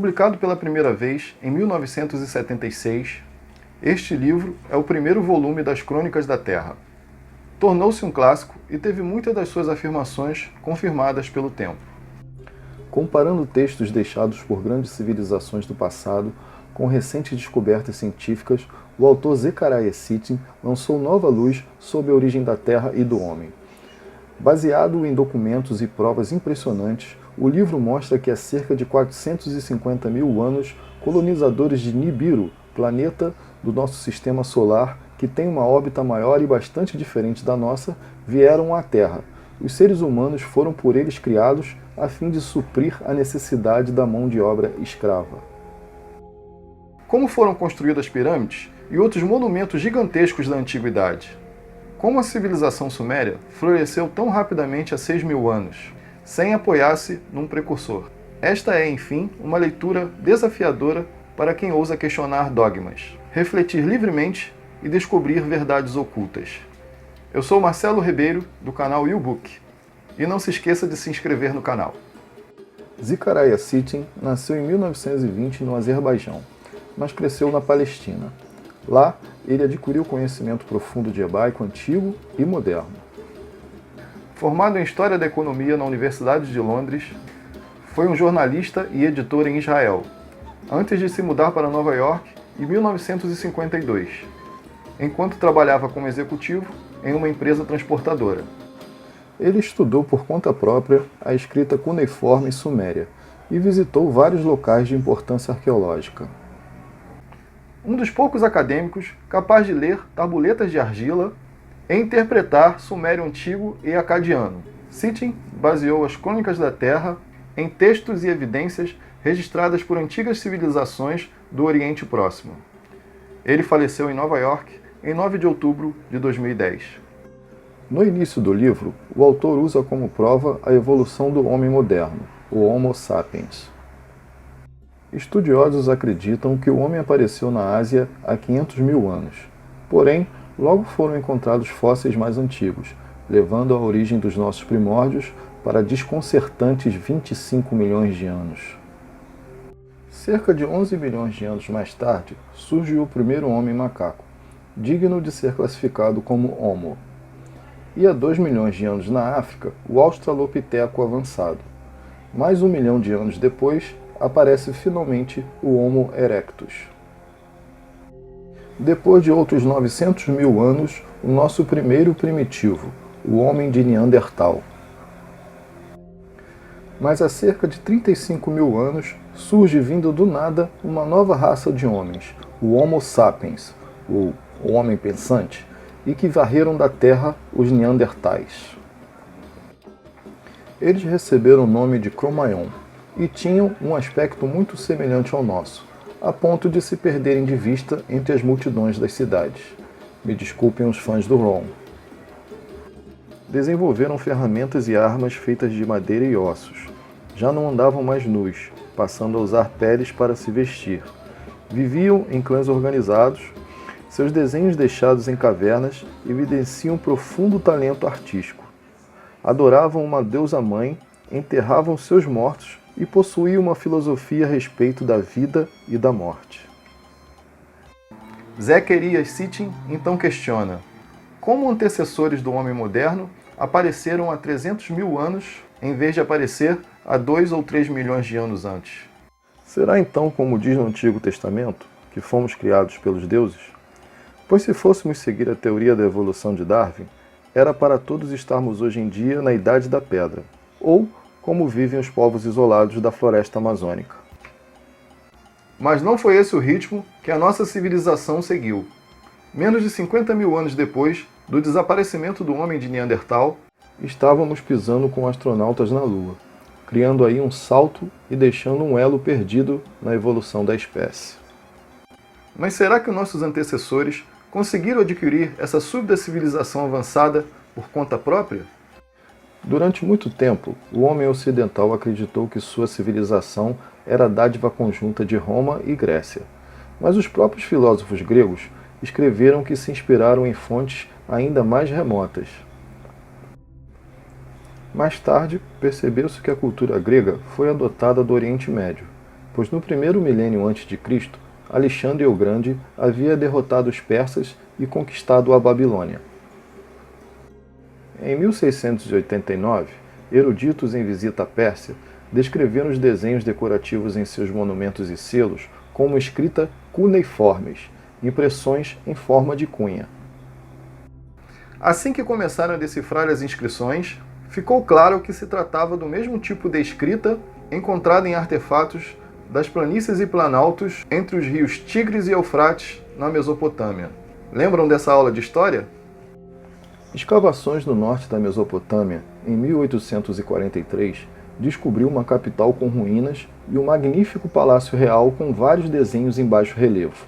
Publicado pela primeira vez em 1976, este livro é o primeiro volume das Crônicas da Terra. Tornou-se um clássico e teve muitas das suas afirmações confirmadas pelo tempo. Comparando textos deixados por grandes civilizações do passado com recentes descobertas científicas, o autor Zecharia Sitchin lançou nova luz sobre a origem da Terra e do homem. Baseado em documentos e provas impressionantes, o livro mostra que há cerca de 450 mil anos, colonizadores de Nibiru, planeta do nosso sistema solar, que tem uma órbita maior e bastante diferente da nossa, vieram à Terra. Os seres humanos foram por eles criados a fim de suprir a necessidade da mão de obra escrava. Como foram construídas as pirâmides e outros monumentos gigantescos da antiguidade? Como a civilização suméria floresceu tão rapidamente há 6.000 anos, sem apoiar-se num precursor? Esta é, enfim, uma leitura desafiadora para quem ousa questionar dogmas, refletir livremente e descobrir verdades ocultas. Eu sou Marcelo Ribeiro, do canal YouBook, e não se esqueça de se inscrever no canal. Zecharia Sitchin nasceu em 1920 no Azerbaijão, mas cresceu na Palestina. Lá, ele adquiriu conhecimento profundo de hebraico antigo e moderno. Formado em História da Economia na Universidade de Londres, foi um jornalista e editor em Israel, antes de se mudar para Nova York em 1952, enquanto trabalhava como executivo em uma empresa transportadora. Ele estudou por conta própria a escrita cuneiforme suméria e visitou vários locais de importância arqueológica. Um dos poucos acadêmicos capaz de ler tabuletas de argila e interpretar sumério antigo e acadiano. Sitchin baseou as Crônicas da Terra em textos e evidências registradas por antigas civilizações do Oriente Próximo. Ele faleceu em Nova York em 9 de outubro de 2010. No início do livro, o autor usa como prova a evolução do homem moderno, o Homo sapiens. Estudiosos acreditam que o homem apareceu na Ásia há 500 mil anos. Porém, logo foram encontrados fósseis mais antigos, levando a origem dos nossos primórdios para desconcertantes 25 milhões de anos. Cerca de 11 milhões de anos mais tarde, surge o primeiro homem macaco, digno de ser classificado como Homo. E há 2 milhões de anos na África, o Australopiteco avançado. Mais 1 milhão de anos depois, aparece finalmente o Homo erectus. Depois de outros 900 mil anos, o nosso primeiro primitivo, o homem de Neandertal. Mas há cerca de 35 mil anos, surge vindo do nada uma nova raça de homens, o Homo sapiens, o homem pensante, e que varreram da Terra os Neandertais. Eles receberam o nome de Cro-Magnon e tinham um aspecto muito semelhante ao nosso, a ponto de se perderem de vista entre as multidões das cidades. Me desculpem os fãs do Ron. Desenvolveram ferramentas e armas feitas de madeira e ossos. Já não andavam mais nus, passando a usar peles para se vestir. Viviam em clãs organizados. Seus desenhos deixados em cavernas evidenciam profundo talento artístico. Adoravam uma deusa-mãe, enterravam seus mortos e possuíam uma filosofia a respeito da vida e da morte. Zecharia Sitchin então questiona: como antecessores do homem moderno apareceram há 300 mil anos em vez de aparecer há 2 ou 3 milhões de anos antes? Será então, como diz no Antigo Testamento, que fomos criados pelos deuses? Pois se fôssemos seguir a teoria da evolução de Darwin, era para todos estarmos hoje em dia na Idade da Pedra, ou como vivem os povos isolados da floresta amazônica. Mas não foi esse o ritmo que a nossa civilização seguiu. Menos de 50 mil anos depois do desaparecimento do homem de Neandertal, estávamos pisando com astronautas na Lua, criando aí um salto e deixando um elo perdido na evolução da espécie. Mas será que nossos antecessores conseguiram adquirir essa súbita civilização avançada por conta própria? Durante muito tempo, o homem ocidental acreditou que sua civilização era dádiva conjunta de Roma e Grécia. Mas os próprios filósofos gregos escreveram que se inspiraram em fontes ainda mais remotas. Mais tarde, percebeu-se que a cultura grega foi adotada do Oriente Médio, pois no primeiro milênio antes de Cristo, Alexandre o Grande havia derrotado os persas e conquistado a Babilônia. Em 1689, eruditos em visita à Pérsia descreveram os desenhos decorativos em seus monumentos e selos como escrita cuneiformes, impressões em forma de cunha. Assim que começaram a decifrar as inscrições, ficou claro que se tratava do mesmo tipo de escrita encontrada em artefatos das planícies e planaltos entre os rios Tigres e Eufrates, na Mesopotâmia. Lembram dessa aula de história? Escavações no norte da Mesopotâmia, em 1843, descobriu uma capital com ruínas e um magnífico palácio real com vários desenhos em baixo relevo.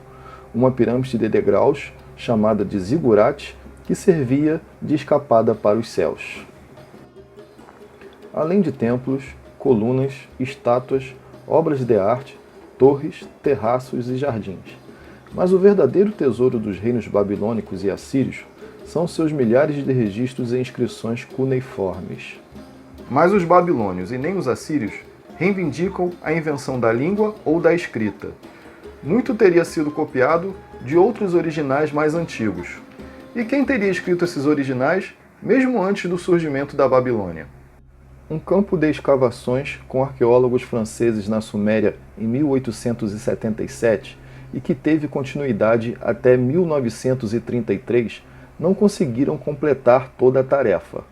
Uma pirâmide de degraus, chamada de zigurate, que servia de escapada para os céus. Além de templos, colunas, estátuas, obras de arte, torres, terraços e jardins. Mas o verdadeiro tesouro dos reinos babilônicos e assírios são seus milhares de registros e inscrições cuneiformes. Mas os babilônios e nem os assírios reivindicam a invenção da língua ou da escrita. Muito teria sido copiado de outros originais mais antigos. E quem teria escrito esses originais, mesmo antes do surgimento da Babilônia? Um campo de escavações com arqueólogos franceses na Suméria em 1877 e que teve continuidade até 1933, não conseguiram completar toda a tarefa.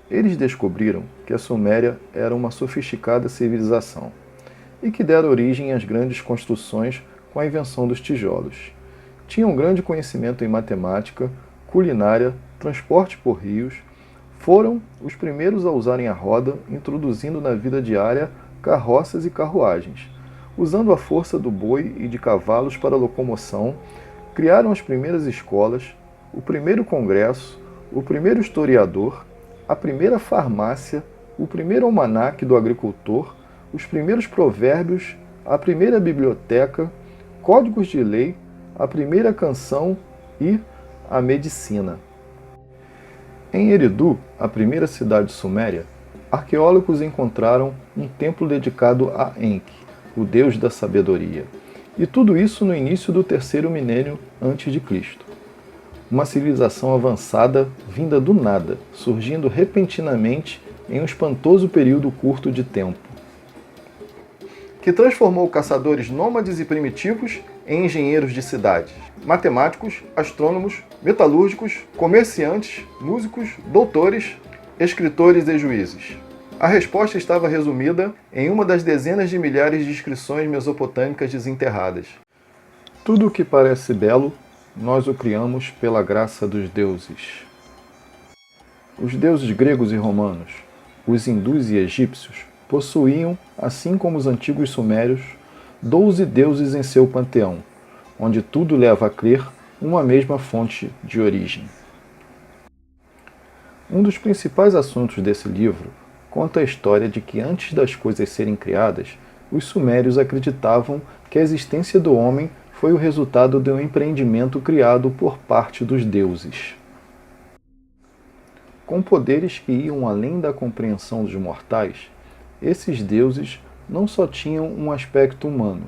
Eles descobriram que a Suméria era uma sofisticada civilização e que dera origem às grandes construções com a invenção dos tijolos. Tinham grande conhecimento em matemática, culinária, transporte por rios, foram os primeiros a usarem a roda, introduzindo na vida diária carroças e carruagens. Usando a força do boi e de cavalos para a locomoção, criaram as primeiras escolas, o primeiro congresso, o primeiro historiador, a primeira farmácia, o primeiro almanaque do agricultor, os primeiros provérbios, a primeira biblioteca, códigos de lei, a primeira canção e a medicina. Em Eridu, a primeira cidade suméria, arqueólogos encontraram um templo dedicado a Enki, o deus da sabedoria. E tudo isso no início do terceiro milênio antes de Cristo. Uma civilização avançada vinda do nada, surgindo repentinamente em um espantoso período curto de tempo, que transformou caçadores nômades e primitivos em engenheiros de cidades, matemáticos, astrônomos, metalúrgicos, comerciantes, músicos, doutores, escritores e juízes. A resposta estava resumida em uma das dezenas de milhares de inscrições mesopotâmicas desenterradas. Tudo o que parece belo, nós o criamos pela graça dos deuses. Os deuses gregos e romanos, os hindus e egípcios, possuíam, assim como os antigos sumérios, 12 deuses em seu panteão, onde tudo leva a crer uma mesma fonte de origem. Um dos principais assuntos desse livro conta a história de que antes das coisas serem criadas, os sumérios acreditavam que a existência do homem foi o resultado de um empreendimento criado por parte dos deuses. Com poderes que iam além da compreensão dos mortais, esses deuses não só tinham um aspecto humano,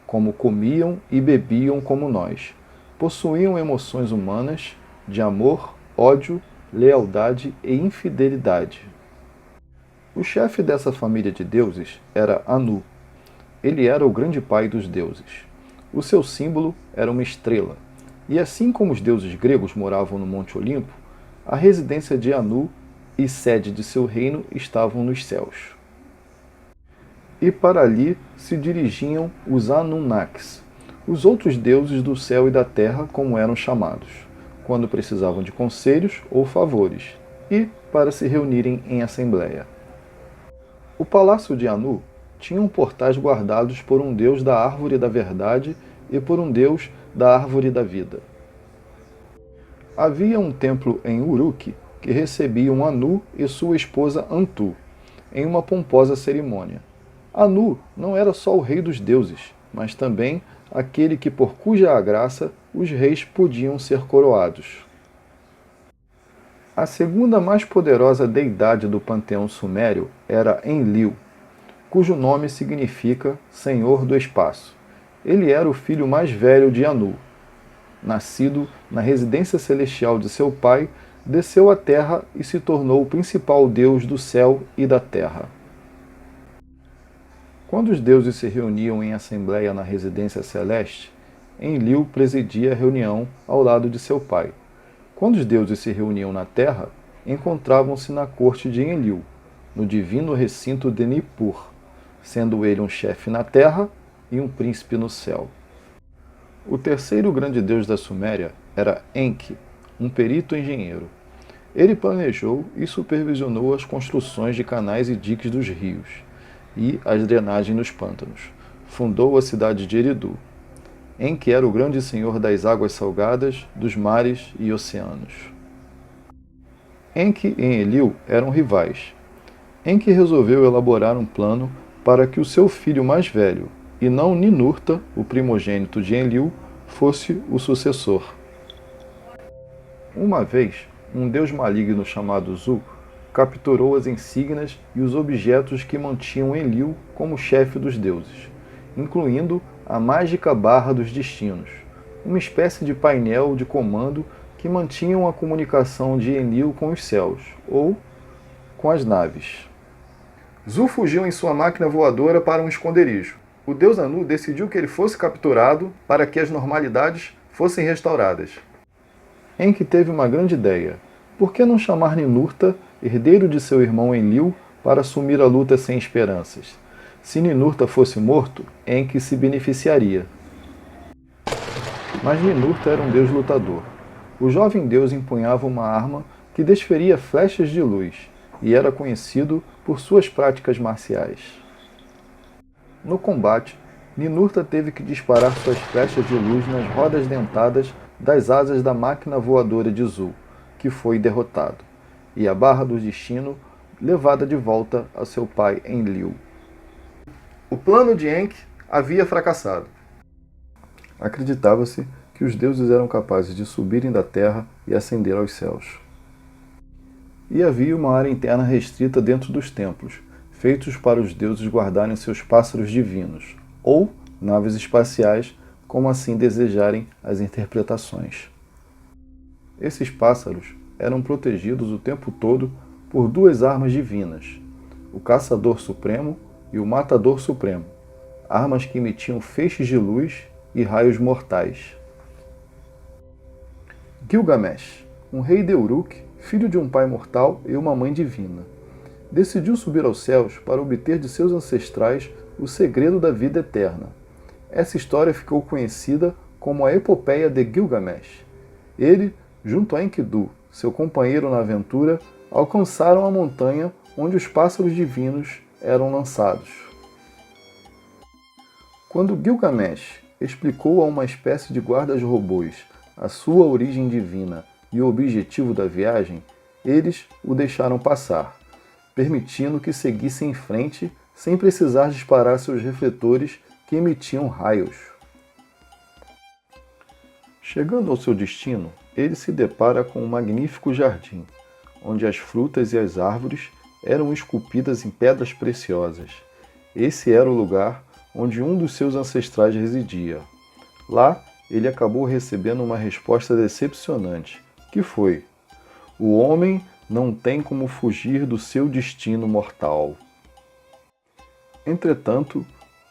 como comiam e bebiam como nós, possuíam emoções humanas de amor, ódio, lealdade e infidelidade. O chefe dessa família de deuses era Anu. Ele era o grande pai dos deuses. O seu símbolo era uma estrela, e assim como os deuses gregos moravam no Monte Olimpo, a residência de Anu e sede de seu reino estavam nos céus. E para ali se dirigiam os Anunnakis, os outros deuses do céu e da terra, como eram chamados, quando precisavam de conselhos ou favores, e para se reunirem em assembleia. O palácio de Anu tinha portais guardados por um deus da árvore da verdade e por um deus da árvore da vida. Havia um templo em Uruk que recebiam Anu e sua esposa Antu, em uma pomposa cerimônia. Anu não era só o rei dos deuses, mas também aquele que por cuja graça os reis podiam ser coroados. A segunda mais poderosa deidade do panteão sumério era Enlil. cujo nome significa Senhor do Espaço. Ele era o filho mais velho de Anu. Nascido na residência celestial de seu pai, desceu à terra e se tornou o principal deus do céu e da terra. Quando os deuses se reuniam em assembleia na residência celeste, Enlil presidia a reunião ao lado de seu pai. Quando os deuses se reuniam na terra, encontravam-se na corte de Enlil, no divino recinto de Nippur, sendo ele um chefe na terra e um príncipe no céu. O terceiro grande deus da Suméria era Enki, um perito engenheiro. Ele planejou e supervisionou as construções de canais e diques dos rios e as drenagens nos pântanos. Fundou a cidade de Eridu. Enki era o grande senhor das águas salgadas, dos mares e oceanos. Enki e Enlil eram rivais. Enki resolveu elaborar um plano para que o seu filho mais velho, e não Ninurta, o primogênito de Enlil, fosse o sucessor. Uma vez, um deus maligno chamado Zu capturou as insígnias e os objetos que mantinham Enlil como chefe dos deuses, incluindo a mágica Barra dos Destinos, uma espécie de painel de comando que mantinham a comunicação de Enlil com os céus, ou com as naves. Zu fugiu em sua máquina voadora para um esconderijo. O deus Anu decidiu que ele fosse capturado para que as normalidades fossem restauradas. Enki teve uma grande ideia. Por que não chamar Ninurta, herdeiro de seu irmão Enlil, para assumir a luta sem esperanças? Se Ninurta fosse morto, Enki se beneficiaria. Mas Ninurta era um deus lutador. O jovem deus empunhava uma arma que desferia flechas de luz e era conhecido por suas práticas marciais. No combate, Ninurta teve que disparar suas flechas de luz nas rodas dentadas das asas da máquina voadora de Zu, que foi derrotado, e a Barra do Destino levada de volta a seu pai Enlil. O plano de Enki havia fracassado. Acreditava-se que os deuses eram capazes de subirem da terra e ascender aos céus. E havia uma área interna restrita dentro dos templos, feitos para os deuses guardarem seus pássaros divinos, ou naves espaciais, como assim desejarem as interpretações. Esses pássaros eram protegidos o tempo todo por duas armas divinas, o Caçador Supremo e o Matador Supremo, armas que emitiam feixes de luz e raios mortais. Gilgamesh, um rei de Uruk, filho de um pai mortal e uma mãe divina, decidiu subir aos céus para obter de seus ancestrais o segredo da vida eterna. Essa história ficou conhecida como a Epopeia de Gilgamesh. Ele, junto a Enkidu, seu companheiro na aventura, alcançaram a montanha onde os pássaros divinos eram lançados. Quando Gilgamesh explicou a uma espécie de guardas-robôs a sua origem divina e o objetivo da viagem, eles o deixaram passar, permitindo que seguisse em frente sem precisar disparar seus refletores que emitiam raios. Chegando ao seu destino, ele se depara com um magnífico jardim, onde as frutas e as árvores eram esculpidas em pedras preciosas. Esse era o lugar onde um dos seus ancestrais residia. Lá, ele acabou recebendo uma resposta decepcionante, que foi: o homem não tem como fugir do seu destino mortal. Entretanto,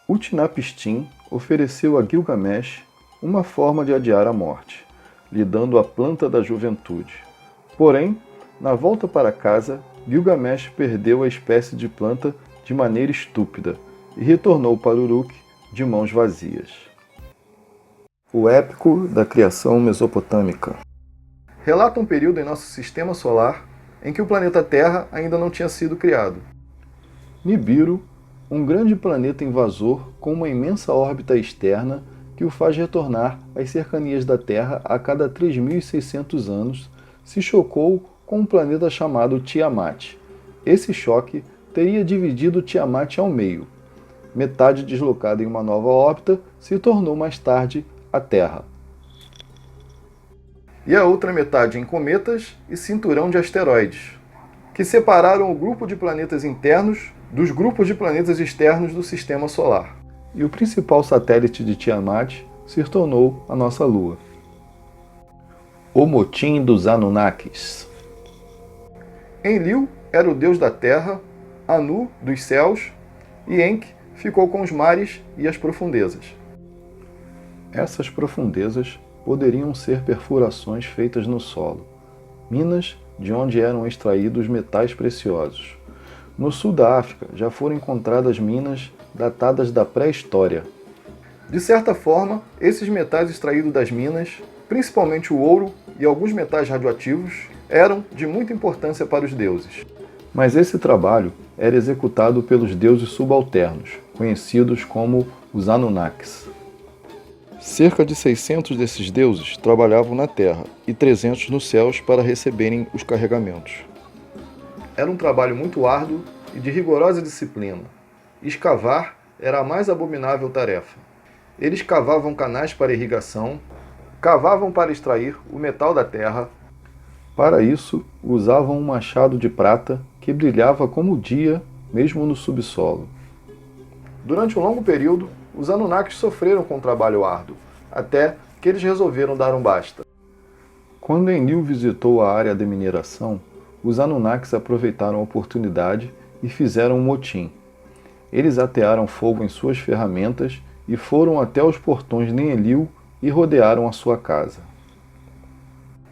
Utnapishtim ofereceu a Gilgamesh uma forma de adiar a morte, lhe dando a planta da juventude. Porém, na volta para casa, Gilgamesh perdeu a espécie de planta de maneira estúpida e retornou para Uruk de mãos vazias. O épico da criação mesopotâmica relata um período em nosso sistema solar em que o planeta Terra ainda não tinha sido criado. Nibiru, um grande planeta invasor com uma imensa órbita externa que o faz retornar às cercanias da Terra a cada 3.600 anos, se chocou com um planeta chamado Tiamat. Esse choque teria dividido Tiamat ao meio. Metade deslocada em uma nova órbita se tornou mais tarde a Terra. E a outra metade em cometas e cinturão de asteroides, que separaram o grupo de planetas internos dos grupos de planetas externos do Sistema Solar. E o principal satélite de Tiamat se tornou a nossa Lua. O motim dos Anunnakis. Enlil era o deus da terra, Anu dos céus e Enki ficou com os mares e as profundezas. Essas profundezas poderiam ser perfurações feitas no solo, minas de onde eram extraídos metais preciosos. No sul da África já foram encontradas minas datadas da pré-história. De certa forma, esses metais extraídos das minas, principalmente o ouro e alguns metais radioativos, eram de muita importância para os deuses. Mas esse trabalho era executado pelos deuses subalternos, conhecidos como os Anunnakis. Cerca de 600 desses deuses trabalhavam na terra e 300 nos céus para receberem os carregamentos. Era um trabalho muito árduo e de rigorosa disciplina. Escavar era a mais abominável tarefa. Eles cavavam canais para irrigação, cavavam para extrair o metal da terra. Para isso, usavam um machado de prata que brilhava como o dia, mesmo no subsolo. Durante um longo período, os Anunnakis sofreram com o trabalho árduo, até que eles resolveram dar um basta. Quando Enlil visitou a área de mineração, os Anunnakis aproveitaram a oportunidade e fizeram um motim. Eles atearam fogo em suas ferramentas e foram até os portões de Enlil e rodearam a sua casa.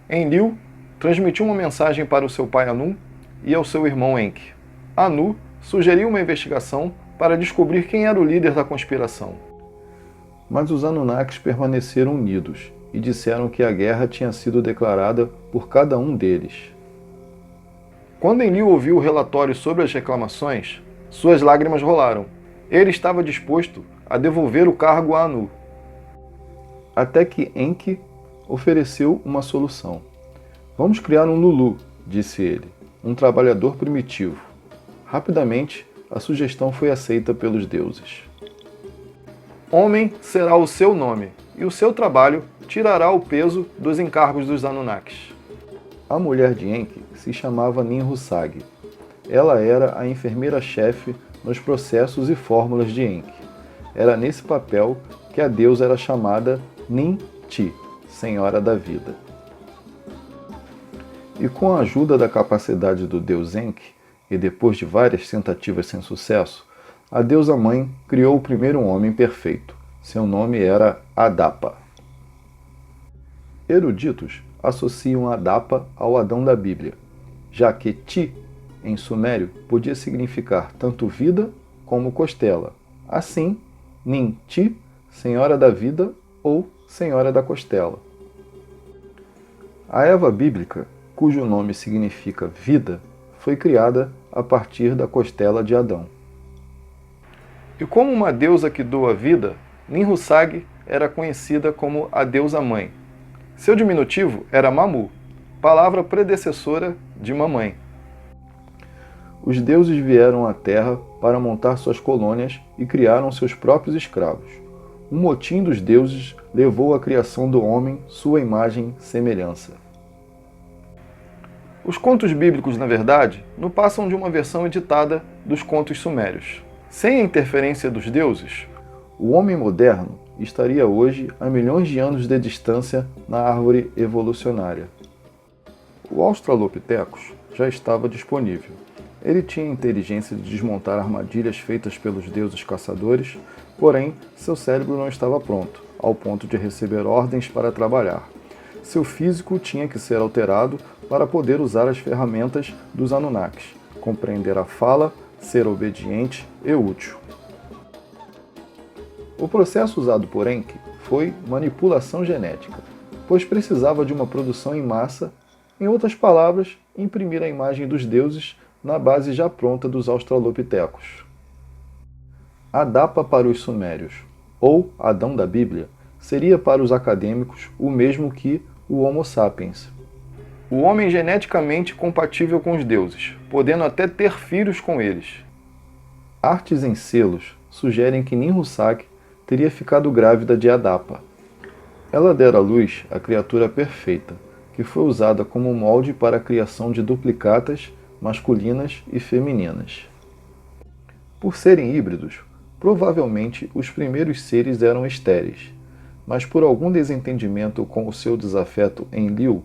Enlil transmitiu uma mensagem para o seu pai Anu e ao seu irmão Enki. Anu sugeriu uma investigação para descobrir quem era o líder da conspiração. Mas os Anunnakis permaneceram unidos e disseram que a guerra tinha sido declarada por cada um deles. Quando Enlil ouviu o relatório sobre as reclamações, suas lágrimas rolaram. Ele estava disposto a devolver o cargo a Anu. Até que Enki ofereceu uma solução. Vamos criar um Lulu, disse ele, um trabalhador primitivo. Rapidamente, a sugestão foi aceita pelos deuses. Homem será o seu nome, e o seu trabalho tirará o peso dos encargos dos Anunnakis. A mulher de Enki se chamava Ninhursag. Ela era a enfermeira-chefe nos processos e fórmulas de Enki. Era nesse papel que a deusa era chamada Nin-Ti, Senhora da Vida. E com a ajuda da capacidade do deus Enki, e depois de várias tentativas sem sucesso, a deusa-mãe criou o primeiro homem perfeito. Seu nome era Adapa. Eruditos associam Adapa ao Adão da Bíblia, já que Ti, em sumério, podia significar tanto vida como costela. Assim, Nin-Ti, Senhora da Vida ou Senhora da Costela. A Eva bíblica, cujo nome significa vida, foi criada a partir da costela de Adão. E como uma deusa que doa vida, Ninhursag era conhecida como a deusa-mãe. Seu diminutivo era Mamu, palavra predecessora de mamãe. Os deuses vieram à Terra para montar suas colônias e criaram seus próprios escravos. O motim dos deuses levou à criação do homem, sua imagem e semelhança. Os contos bíblicos, na verdade, não passam de uma versão editada dos contos sumérios. Sem a interferência dos deuses, o homem moderno estaria hoje a milhões de anos de distância na árvore evolucionária. O Australopithecus já estava disponível. Ele tinha a inteligência de desmontar armadilhas feitas pelos deuses caçadores, porém, seu cérebro não estava pronto, ao ponto de receber ordens para trabalhar. Seu físico tinha que ser alterado para poder usar as ferramentas dos Anunnakis, compreender a fala, ser obediente e útil. O processo usado por Enki foi manipulação genética, pois precisava de uma produção em massa, em outras palavras, imprimir a imagem dos deuses na base já pronta dos australopitecos. Adapa para os sumérios, ou Adão da Bíblia, seria para os acadêmicos o mesmo que o Homo sapiens. O homem geneticamente compatível com os deuses, podendo até ter filhos com eles. Artes em selos sugerem que Ninhursag teria ficado grávida de Adapa. Ela dera à luz a criatura perfeita, que foi usada como molde para a criação de duplicatas masculinas e femininas. Por serem híbridos, provavelmente os primeiros seres eram estéreis, mas por algum desentendimento com o seu desafeto Enlil,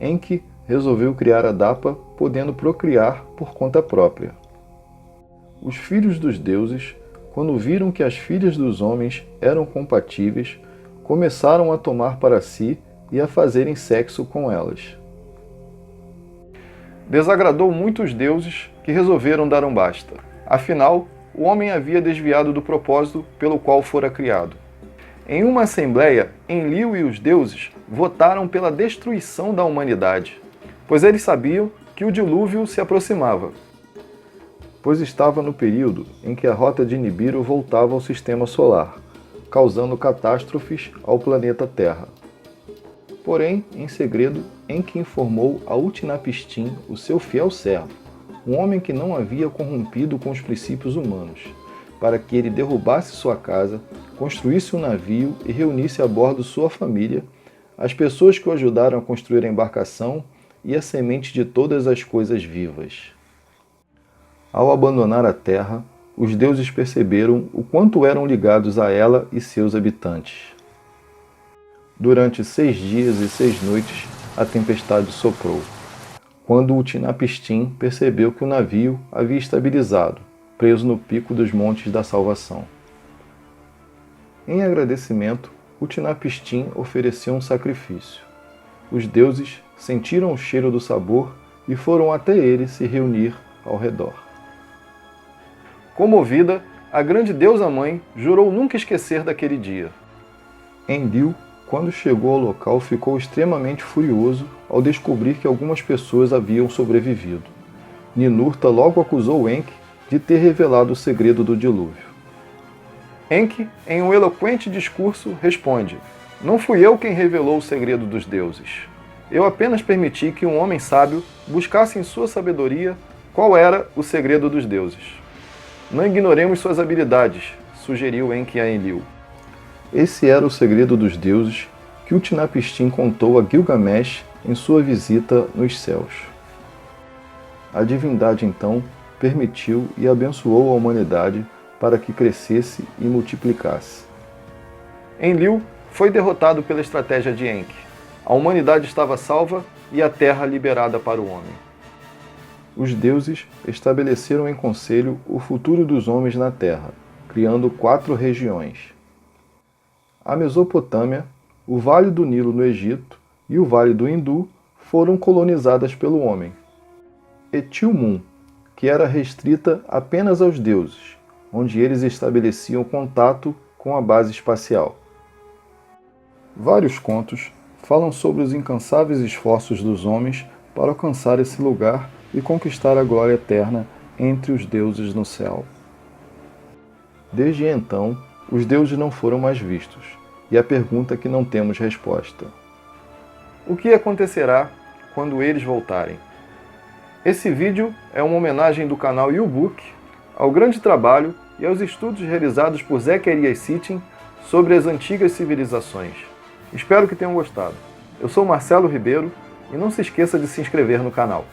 Enki resolveu criar a Dapa, podendo procriar por conta própria. Os filhos dos deuses, quando viram que as filhas dos homens eram compatíveis, começaram a tomar para si e a fazerem sexo com elas. Desagradou muito os deuses, que resolveram dar um basta. Afinal, o homem havia desviado do propósito pelo qual fora criado. Em uma assembleia, Enlil e os deuses votaram pela destruição da humanidade, pois eles sabiam que o dilúvio se aproximava, pois estava no período em que a rota de Nibiru voltava ao sistema solar, causando catástrofes ao planeta Terra. Porém, em segredo, Enki informou a Utnapishtim, o seu fiel servo, um homem que não havia corrompido com os princípios humanos, para que ele derrubasse sua casa, construísse um navio e reunisse a bordo sua família, as pessoas que o ajudaram a construir a embarcação e a semente de todas as coisas vivas. Ao abandonar a terra, os deuses perceberam o quanto eram ligados a ela e seus habitantes. Durante 6 dias e 6 noites, a tempestade soprou, quando Utnapishtim percebeu que o navio havia estabilizado, preso no pico dos Montes da Salvação. Em agradecimento, Utnapishtim ofereceu um sacrifício. Os deuses sentiram o cheiro do sabor e foram até ele se reunir ao redor. Comovida, a grande deusa-mãe jurou nunca esquecer daquele dia. Enlil, quando chegou ao local, ficou extremamente furioso ao descobrir que algumas pessoas haviam sobrevivido. Ninurta logo acusou Enki de ter revelado o segredo do dilúvio. Enki, em um eloquente discurso, responde: "Não fui eu quem revelou o segredo dos deuses. Eu apenas permiti que um homem sábio buscasse em sua sabedoria qual era o segredo dos deuses. Não ignoremos suas habilidades", sugeriu Enki a Enlil. Esse era o segredo dos deuses que Utnapishtim contou a Gilgamesh em sua visita nos céus. A divindade então permitiu e abençoou a humanidade para que crescesse e multiplicasse. Enlil foi derrotado pela estratégia de Enki. A humanidade estava salva e a terra liberada para o homem. Os deuses estabeleceram em conselho o futuro dos homens na terra, criando 4 regiões: a Mesopotâmia, o Vale do Nilo no Egito e o Vale do Hindu foram colonizadas pelo homem. Etilmun, que era restrita apenas aos deuses, onde eles estabeleciam contato com a base espacial. Vários contos falam sobre os incansáveis esforços dos homens para alcançar esse lugar e conquistar a glória eterna entre os deuses no céu. Desde então, os deuses não foram mais vistos, e a pergunta que não temos resposta: o que acontecerá quando eles voltarem? Esse vídeo é uma homenagem do canal YouBook ao grande trabalho e aos estudos realizados por Zecharia Sitchin sobre as antigas civilizações. Espero que tenham gostado. Eu sou Marcelo Ribeiro e não se esqueça de se inscrever no canal.